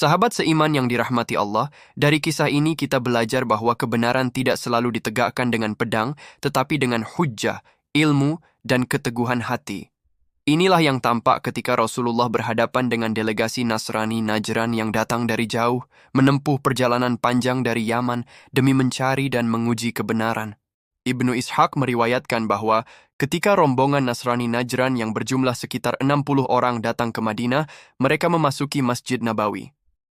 Sahabat seiman yang dirahmati Allah, dari kisah ini kita belajar bahwa kebenaran tidak selalu ditegakkan dengan pedang, tetapi dengan hujjah, ilmu, dan keteguhan hati. Inilah yang tampak ketika Rasulullah berhadapan dengan delegasi Nasrani Najran yang datang dari jauh, menempuh perjalanan panjang dari Yaman demi mencari dan menguji kebenaran. Ibnu Ishaq meriwayatkan bahwa ketika rombongan Nasrani Najran yang berjumlah sekitar 60 orang datang ke Madinah, mereka memasuki Masjid Nabawi.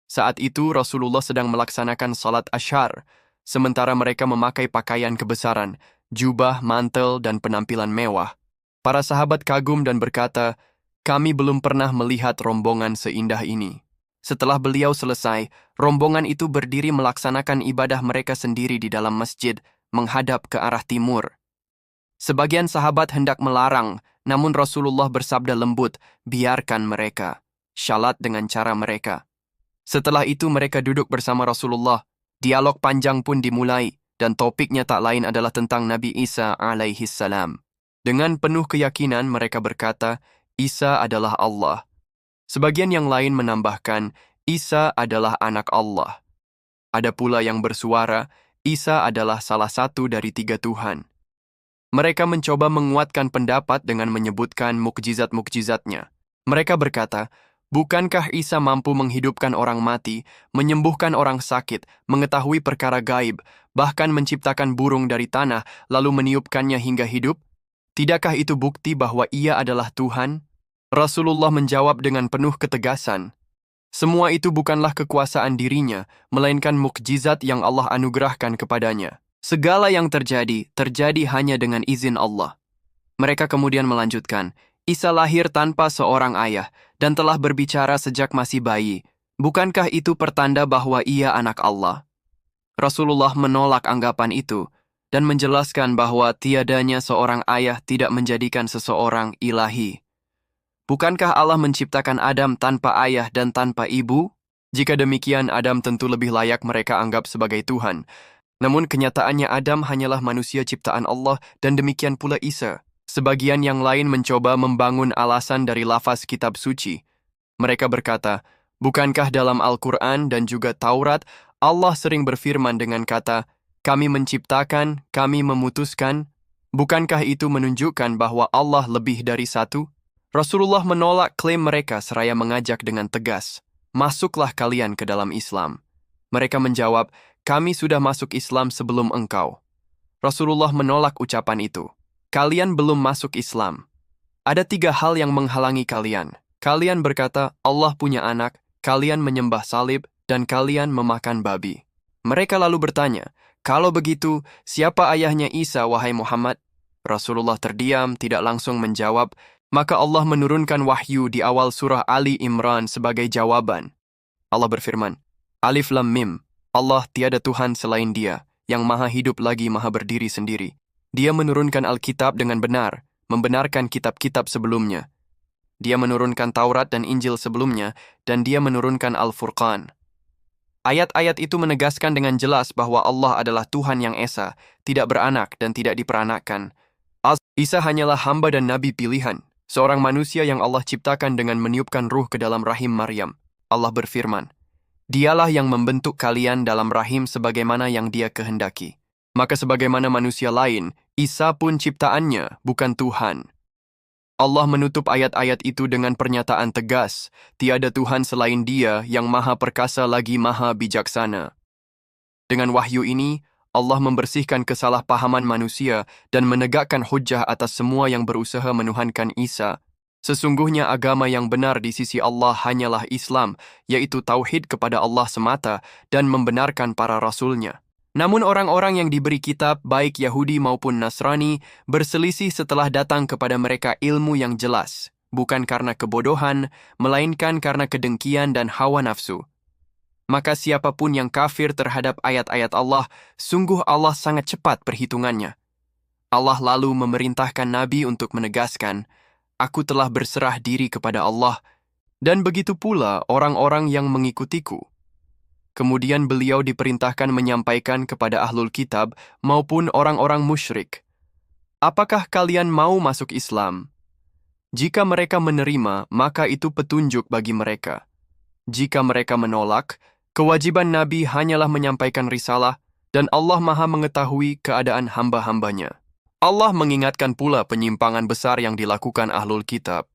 Saat itu Rasulullah sedang melaksanakan salat asyar, sementara mereka memakai pakaian kebesaran, jubah, mantel, dan penampilan mewah. Para sahabat kagum dan berkata, "Kami belum pernah melihat rombongan seindah ini." Setelah beliau selesai, rombongan itu berdiri melaksanakan ibadah mereka sendiri di dalam masjid, menghadap ke arah timur. Sebagian sahabat hendak melarang, namun Rasulullah bersabda lembut, "Biarkan mereka, syalat dengan cara mereka." Setelah itu mereka duduk bersama Rasulullah. Dialog panjang pun dimulai, dan topiknya tak lain adalah tentang Nabi Isa alaihi salam. Dengan penuh keyakinan mereka berkata, Isa adalah Allah. Sebagian yang lain menambahkan, Isa adalah anak Allah. Ada pula yang bersuara, Isa adalah salah satu dari 3 Tuhan. Mereka mencoba menguatkan pendapat dengan menyebutkan mukjizat-mukjizatnya. Mereka berkata, bukankah Isa mampu menghidupkan orang mati, menyembuhkan orang sakit, mengetahui perkara gaib, bahkan menciptakan burung dari tanah, lalu meniupkannya hingga hidup? Tidakkah itu bukti bahwa Ia adalah Tuhan? Rasulullah menjawab dengan penuh ketegasan, semua itu bukanlah kekuasaan dirinya, melainkan mukjizat yang Allah anugerahkan kepadanya. Segala yang terjadi, terjadi hanya dengan izin Allah. Mereka kemudian melanjutkan, Isa lahir tanpa seorang ayah dan telah berbicara sejak masih bayi. Bukankah itu pertanda bahwa Ia anak Allah? Rasulullah menolak anggapan itu dan menjelaskan bahwa tiadanya seorang ayah tidak menjadikan seseorang ilahi. Bukankah Allah menciptakan Adam tanpa ayah dan tanpa ibu? Jika demikian, Adam tentu lebih layak mereka anggap sebagai Tuhan. Namun kenyataannya Adam hanyalah manusia ciptaan Allah dan demikian pula Isa. Sebagian yang lain mencoba membangun alasan dari lafaz kitab suci. Mereka berkata, bukankah dalam Al-Quran dan juga Taurat, Allah sering berfirman dengan kata, kami menciptakan, kami memutuskan. Bukankah itu menunjukkan bahwa Allah lebih dari satu? Rasulullah menolak klaim mereka seraya mengajak dengan tegas, masuklah kalian ke dalam Islam. Mereka menjawab, kami sudah masuk Islam sebelum engkau. Rasulullah menolak ucapan itu. Kalian belum masuk Islam. Ada 3 hal yang menghalangi kalian. Kalian berkata, Allah punya anak, kalian menyembah salib, dan kalian memakan babi. Mereka lalu bertanya, kalau begitu, siapa ayahnya Isa, wahai Muhammad? Rasulullah terdiam, tidak langsung menjawab, maka Allah menurunkan wahyu di awal surah Ali Imran sebagai jawaban. Allah berfirman, Alif Lam Mim, Allah tiada Tuhan selain Dia, yang maha hidup lagi maha berdiri sendiri. Dia menurunkan Alkitab dengan benar, membenarkan kitab-kitab sebelumnya. Dia menurunkan Taurat dan Injil sebelumnya, dan Dia menurunkan Al-Furqan. Ayat-ayat itu menegaskan dengan jelas bahwa Allah adalah Tuhan yang esa, tidak beranak dan tidak diperanakkan. Isa hanyalah hamba dan nabi pilihan, seorang manusia yang Allah ciptakan dengan meniupkan ruh ke dalam rahim Maryam. Allah berfirman, Dialah yang membentuk kalian dalam rahim sebagaimana yang Dia kehendaki. Maka sebagaimana manusia lain, Isa pun ciptaannya, bukan Tuhan. Allah menutup ayat-ayat itu dengan pernyataan tegas, tiada Tuhan selain Dia yang maha perkasa lagi maha bijaksana. Dengan wahyu ini, Allah membersihkan kesalahpahaman manusia dan menegakkan hujjah atas semua yang berusaha menuhankan Isa. Sesungguhnya agama yang benar di sisi Allah hanyalah Islam, yaitu tauhid kepada Allah semata dan membenarkan para rasulnya. Namun orang-orang yang diberi kitab, baik Yahudi maupun Nasrani, berselisih setelah datang kepada mereka ilmu yang jelas, bukan karena kebodohan, melainkan karena kedengkian dan hawa nafsu. Maka siapapun yang kafir terhadap ayat-ayat Allah, sungguh Allah sangat cepat perhitungannya. Allah lalu memerintahkan Nabi untuk menegaskan, Aku telah berserah diri kepada Allah, dan begitu pula orang-orang yang mengikutiku. Kemudian beliau diperintahkan menyampaikan kepada ahlul kitab maupun orang-orang musyrik, apakah kalian mau masuk Islam? Jika mereka menerima, maka itu petunjuk bagi mereka. Jika mereka menolak, kewajiban Nabi hanyalah menyampaikan risalah dan Allah Maha mengetahui keadaan hamba-hambanya. Allah mengingatkan pula penyimpangan besar yang dilakukan Ahlul Kitab.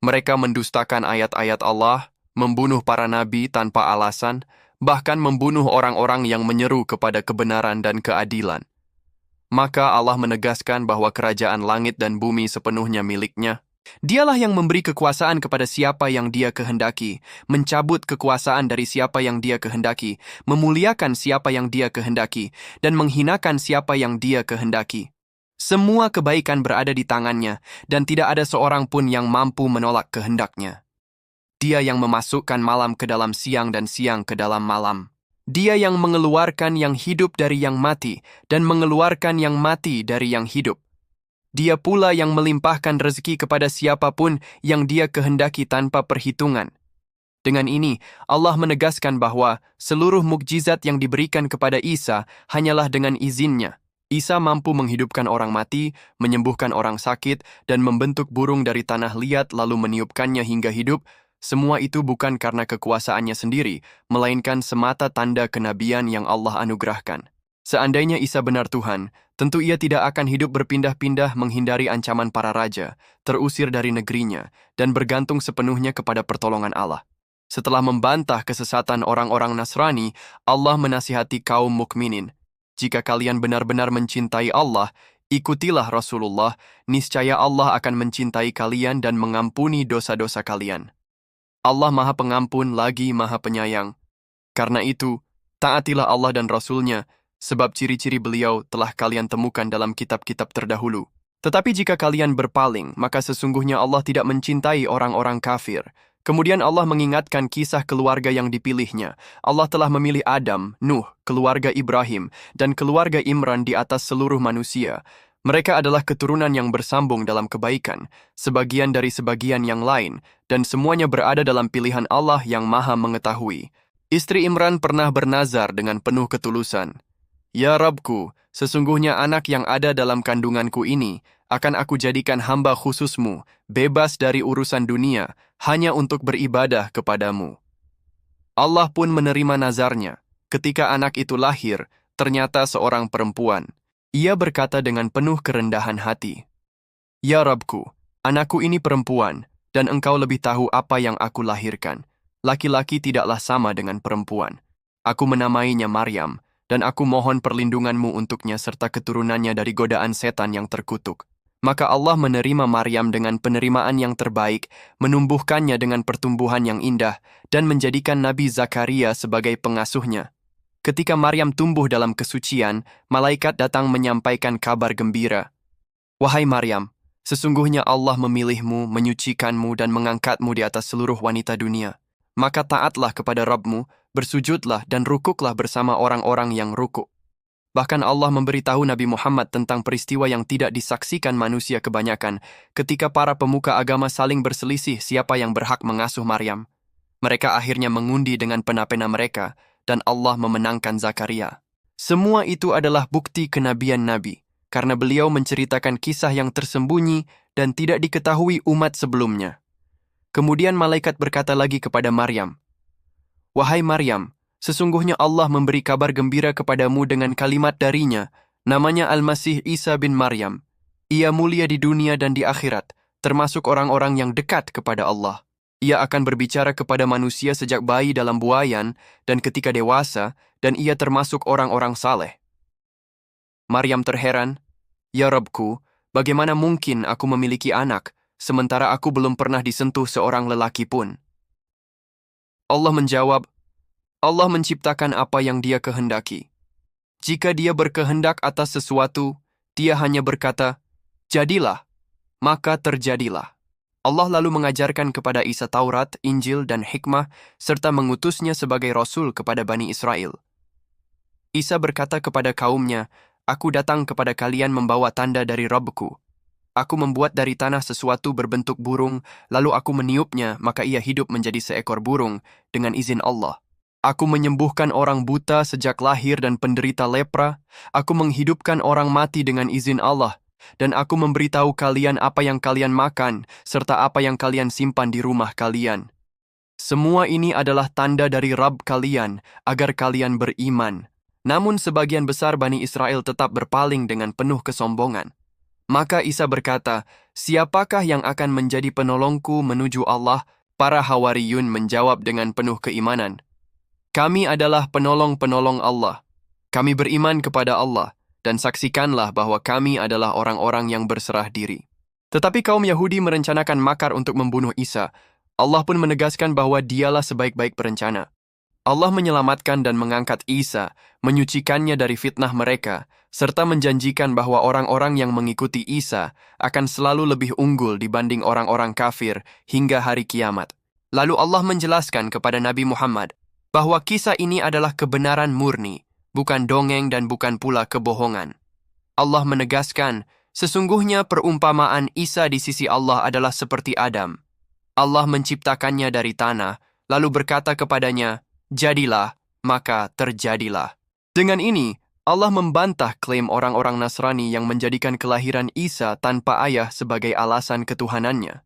Mereka mendustakan ayat-ayat Allah, membunuh para nabi tanpa alasan, bahkan membunuh orang-orang yang menyeru kepada kebenaran dan keadilan. Maka Allah menegaskan bahwa kerajaan langit dan bumi sepenuhnya miliknya. Dialah yang memberi kekuasaan kepada siapa yang Dia kehendaki, mencabut kekuasaan dari siapa yang Dia kehendaki, memuliakan siapa yang Dia kehendaki, dan menghinakan siapa yang Dia kehendaki. Semua kebaikan berada di tangannya, dan tidak ada seorang pun yang mampu menolak kehendaknya. Dia yang memasukkan malam ke dalam siang dan siang ke dalam malam. Dia yang mengeluarkan yang hidup dari yang mati, dan mengeluarkan yang mati dari yang hidup. Dia pula yang melimpahkan rezeki kepada siapapun yang Dia kehendaki tanpa perhitungan. Dengan ini, Allah menegaskan bahwa seluruh mukjizat yang diberikan kepada Isa hanyalah dengan izinnya. Isa mampu menghidupkan orang mati, menyembuhkan orang sakit, dan membentuk burung dari tanah liat lalu meniupkannya hingga hidup. Semua itu bukan karena kekuasaannya sendiri, melainkan semata tanda kenabian yang Allah anugerahkan. Seandainya Isa benar Tuhan, tentu Ia tidak akan hidup berpindah-pindah menghindari ancaman para raja, terusir dari negerinya, dan bergantung sepenuhnya kepada pertolongan Allah. Setelah membantah kesesatan orang-orang Nasrani, Allah menasihati kaum mukminin. Jika kalian benar-benar mencintai Allah, ikutilah Rasulullah, niscaya Allah akan mencintai kalian dan mengampuni dosa-dosa kalian. Allah Maha Pengampun lagi Maha Penyayang. Karena itu, taatilah Allah dan Rasul-Nya, sebab ciri-ciri beliau telah kalian temukan dalam kitab-kitab terdahulu. Tetapi jika kalian berpaling, maka sesungguhnya Allah tidak mencintai orang-orang kafir. Kemudian Allah mengingatkan kisah keluarga yang dipilihnya. Allah telah memilih Adam, Nuh, keluarga Ibrahim, dan keluarga Imran di atas seluruh manusia. Mereka adalah keturunan yang bersambung dalam kebaikan, sebagian dari sebagian yang lain, dan semuanya berada dalam pilihan Allah yang Maha Mengetahui. Istri Imran pernah bernazar dengan penuh ketulusan. Ya Rabbku, sesungguhnya anak yang ada dalam kandunganku ini akan aku jadikan hamba khususmu, bebas dari urusan dunia, hanya untuk beribadah kepadamu. Allah pun menerima nazarnya. Ketika anak itu lahir, ternyata seorang perempuan. Ia berkata dengan penuh kerendahan hati, Ya Rabbku, anakku ini perempuan, dan engkau lebih tahu apa yang aku lahirkan. Laki-laki tidaklah sama dengan perempuan. Aku menamainya Maryam, dan aku mohon perlindunganmu untuknya serta keturunannya dari godaan setan yang terkutuk. Maka Allah menerima Maryam dengan penerimaan yang terbaik, menumbuhkannya dengan pertumbuhan yang indah, dan menjadikan Nabi Zakaria sebagai pengasuhnya. Ketika Maryam tumbuh dalam kesucian, malaikat datang menyampaikan kabar gembira. Wahai Maryam, sesungguhnya Allah memilihmu, menyucikanmu, dan mengangkatmu di atas seluruh wanita dunia. Maka taatlah kepada Rabbmu, bersujudlah dan rukuklah bersama orang-orang yang rukuk. Bahkan Allah memberitahu Nabi Muhammad tentang peristiwa yang tidak disaksikan manusia kebanyakan ketika para pemuka agama saling berselisih siapa yang berhak mengasuh Maryam. Mereka akhirnya mengundi dengan pena-pena mereka, dan Allah memenangkan Zakaria. Semua itu adalah bukti kenabian Nabi, karena beliau menceritakan kisah yang tersembunyi dan tidak diketahui umat sebelumnya. Kemudian malaikat berkata lagi kepada Maryam, Wahai Maryam, sesungguhnya Allah memberi kabar gembira kepadamu dengan kalimat darinya, namanya Al-Masih Isa bin Maryam. Ia mulia di dunia dan di akhirat, termasuk orang-orang yang dekat kepada Allah. Ia akan berbicara kepada manusia sejak bayi dalam buayan dan ketika dewasa, dan ia termasuk orang-orang saleh. Maryam terheran, Ya Rabbku, bagaimana mungkin aku memiliki anak, sementara aku belum pernah disentuh seorang lelaki pun? Allah menjawab, Allah menciptakan apa yang Dia kehendaki. Jika Dia berkehendak atas sesuatu, Dia hanya berkata, jadilah, maka terjadilah. Allah lalu mengajarkan kepada Isa Taurat, Injil, dan hikmah, serta mengutusnya sebagai Rasul kepada Bani Israel. Isa berkata kepada kaumnya, Aku datang kepada kalian membawa tanda dari Rabbku. Aku membuat dari tanah sesuatu berbentuk burung, lalu aku meniupnya, maka ia hidup menjadi seekor burung, dengan izin Allah. Aku menyembuhkan orang buta sejak lahir dan penderita lepra. Aku menghidupkan orang mati dengan izin Allah. Dan aku memberitahu kalian apa yang kalian makan, serta apa yang kalian simpan di rumah kalian. Semua ini adalah tanda dari Rabb kalian, agar kalian beriman. Namun sebagian besar Bani Israel tetap berpaling dengan penuh kesombongan. Maka Isa berkata, "Siapakah yang akan menjadi penolongku menuju Allah?" Para Hawariyun menjawab dengan penuh keimanan, "Kami adalah penolong-penolong Allah. Kami beriman kepada Allah, dan saksikanlah bahwa kami adalah orang-orang yang berserah diri." Tetapi kaum Yahudi merencanakan makar untuk membunuh Isa. Allah pun menegaskan bahwa dialah sebaik-baik perencana. Allah menyelamatkan dan mengangkat Isa, menyucikannya dari fitnah mereka, serta menjanjikan bahwa orang-orang yang mengikuti Isa akan selalu lebih unggul dibanding orang-orang kafir hingga hari kiamat. Lalu Allah menjelaskan kepada Nabi Muhammad bahwa kisah ini adalah kebenaran murni, bukan dongeng dan bukan pula kebohongan. Allah menegaskan, sesungguhnya perumpamaan Isa di sisi Allah adalah seperti Adam. Allah menciptakannya dari tanah, lalu berkata kepadanya, "Jadilah," maka terjadilah. Dengan ini, Allah membantah klaim orang-orang Nasrani yang menjadikan kelahiran Isa tanpa ayah sebagai alasan ketuhanannya.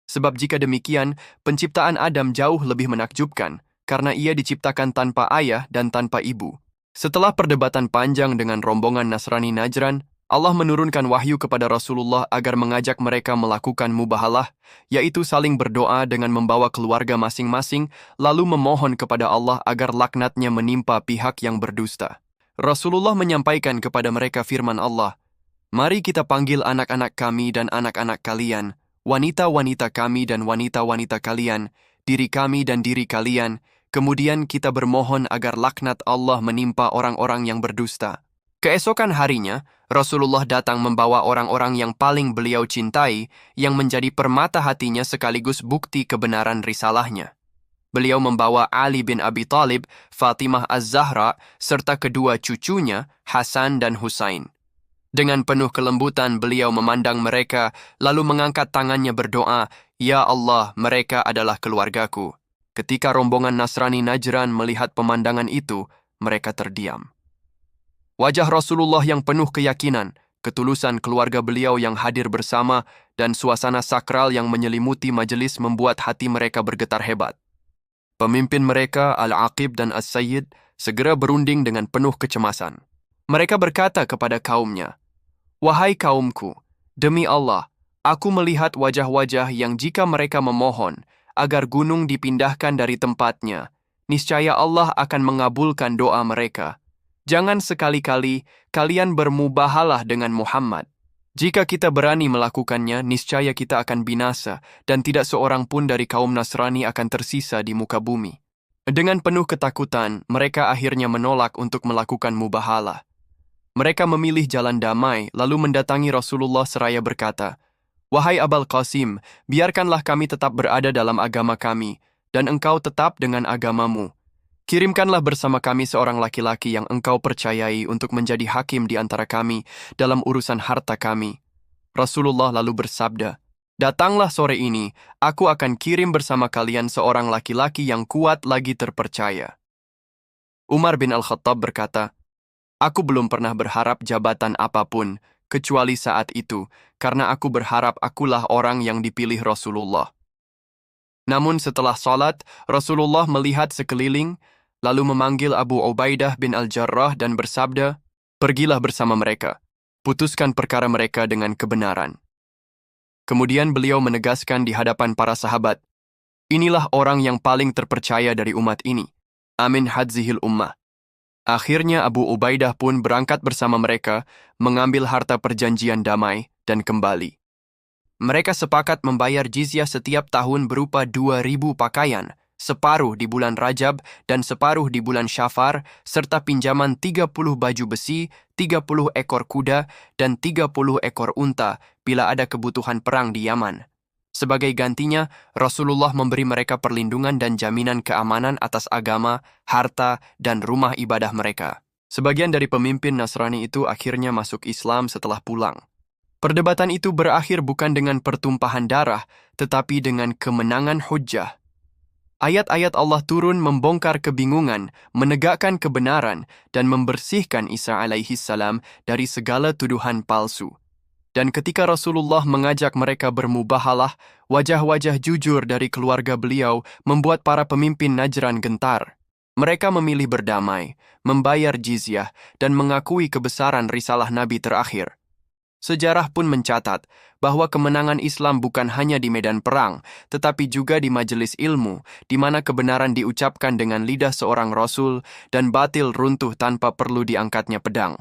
Sebab jika demikian, penciptaan Adam jauh lebih menakjubkan, karena ia diciptakan tanpa ayah dan tanpa ibu. Setelah perdebatan panjang dengan rombongan Nasrani Najran, Allah menurunkan wahyu kepada Rasulullah agar mengajak mereka melakukan mubahalah, yaitu saling berdoa dengan membawa keluarga masing-masing, lalu memohon kepada Allah agar laknatnya menimpa pihak yang berdusta. Rasulullah menyampaikan kepada mereka firman Allah, "Mari kita panggil anak-anak kami dan anak-anak kalian, wanita-wanita kami dan wanita-wanita kalian, diri kami dan diri kalian, kemudian kita bermohon agar laknat Allah menimpa orang-orang yang berdusta." Keesokan harinya, Rasulullah datang membawa orang-orang yang paling beliau cintai, yang menjadi permata hatinya sekaligus bukti kebenaran risalahnya. Beliau membawa Ali bin Abi Thalib, Fatimah Az-Zahra, serta kedua cucunya, Hasan dan Husain. Dengan penuh kelembutan beliau memandang mereka, lalu mengangkat tangannya berdoa, "Ya Allah, mereka adalah keluargaku." Ketika rombongan Nasrani Najran melihat pemandangan itu, mereka terdiam. Wajah Rasulullah yang penuh keyakinan, ketulusan keluarga beliau yang hadir bersama, dan suasana sakral yang menyelimuti majelis membuat hati mereka bergetar hebat. Pemimpin mereka, Al-Aqib dan As-Sayyid, segera berunding dengan penuh kecemasan. Mereka berkata kepada kaumnya, "Wahai kaumku, demi Allah, aku melihat wajah-wajah yang jika mereka memohon agar gunung dipindahkan dari tempatnya, niscaya Allah akan mengabulkan doa mereka. Jangan sekali-kali kalian bermubahalah dengan Muhammad. Jika kita berani melakukannya, niscaya kita akan binasa, dan tidak seorang pun dari kaum Nasrani akan tersisa di muka bumi." Dengan penuh ketakutan, mereka akhirnya menolak untuk melakukan mubahalah. Mereka memilih jalan damai, lalu mendatangi Rasulullah seraya berkata, "Wahai Abul Qasim, biarkanlah kami tetap berada dalam agama kami, dan engkau tetap dengan agamamu. Kirimkanlah bersama kami seorang laki-laki yang engkau percayai untuk menjadi hakim di antara kami dalam urusan harta kami." Rasulullah lalu bersabda, "Datanglah sore ini, aku akan kirim bersama kalian seorang laki-laki yang kuat lagi terpercaya." Umar bin Al-Khattab berkata, "Aku belum pernah berharap jabatan apapun, kecuali saat itu, karena aku berharap akulah orang yang dipilih Rasulullah." Namun setelah salat, Rasulullah melihat sekeliling, lalu memanggil Abu Ubaidah bin Al-Jarrah dan bersabda, "Pergilah bersama mereka, putuskan perkara mereka dengan kebenaran." Kemudian beliau menegaskan di hadapan para sahabat, "Inilah orang yang paling terpercaya dari umat ini, amin hadzihil ummah." Akhirnya Abu Ubaidah pun berangkat bersama mereka, mengambil harta perjanjian damai dan kembali. Mereka sepakat membayar jizyah setiap tahun berupa 2.000 pakaian, separuh di bulan Rajab dan separuh di bulan Syafar, serta pinjaman 30 baju besi, 30 ekor kuda, dan 30 ekor unta bila ada kebutuhan perang di Yaman. Sebagai gantinya, Rasulullah memberi mereka perlindungan dan jaminan keamanan atas agama, harta, dan rumah ibadah mereka. Sebagian dari pemimpin Nasrani itu akhirnya masuk Islam setelah pulang. Perdebatan itu berakhir bukan dengan pertumpahan darah, tetapi dengan kemenangan hujjah. Ayat-ayat Allah turun membongkar kebingungan, menegakkan kebenaran, dan membersihkan Isa alaihi salam dari segala tuduhan palsu. Dan ketika Rasulullah mengajak mereka bermubahalah, wajah-wajah jujur dari keluarga beliau membuat para pemimpin Najran gentar. Mereka memilih berdamai, membayar jizyah, dan mengakui kebesaran risalah Nabi terakhir. Sejarah pun mencatat bahwa kemenangan Islam bukan hanya di medan perang, tetapi juga di majelis ilmu, di mana kebenaran diucapkan dengan lidah seorang Rasul dan batil runtuh tanpa perlu diangkatnya pedang.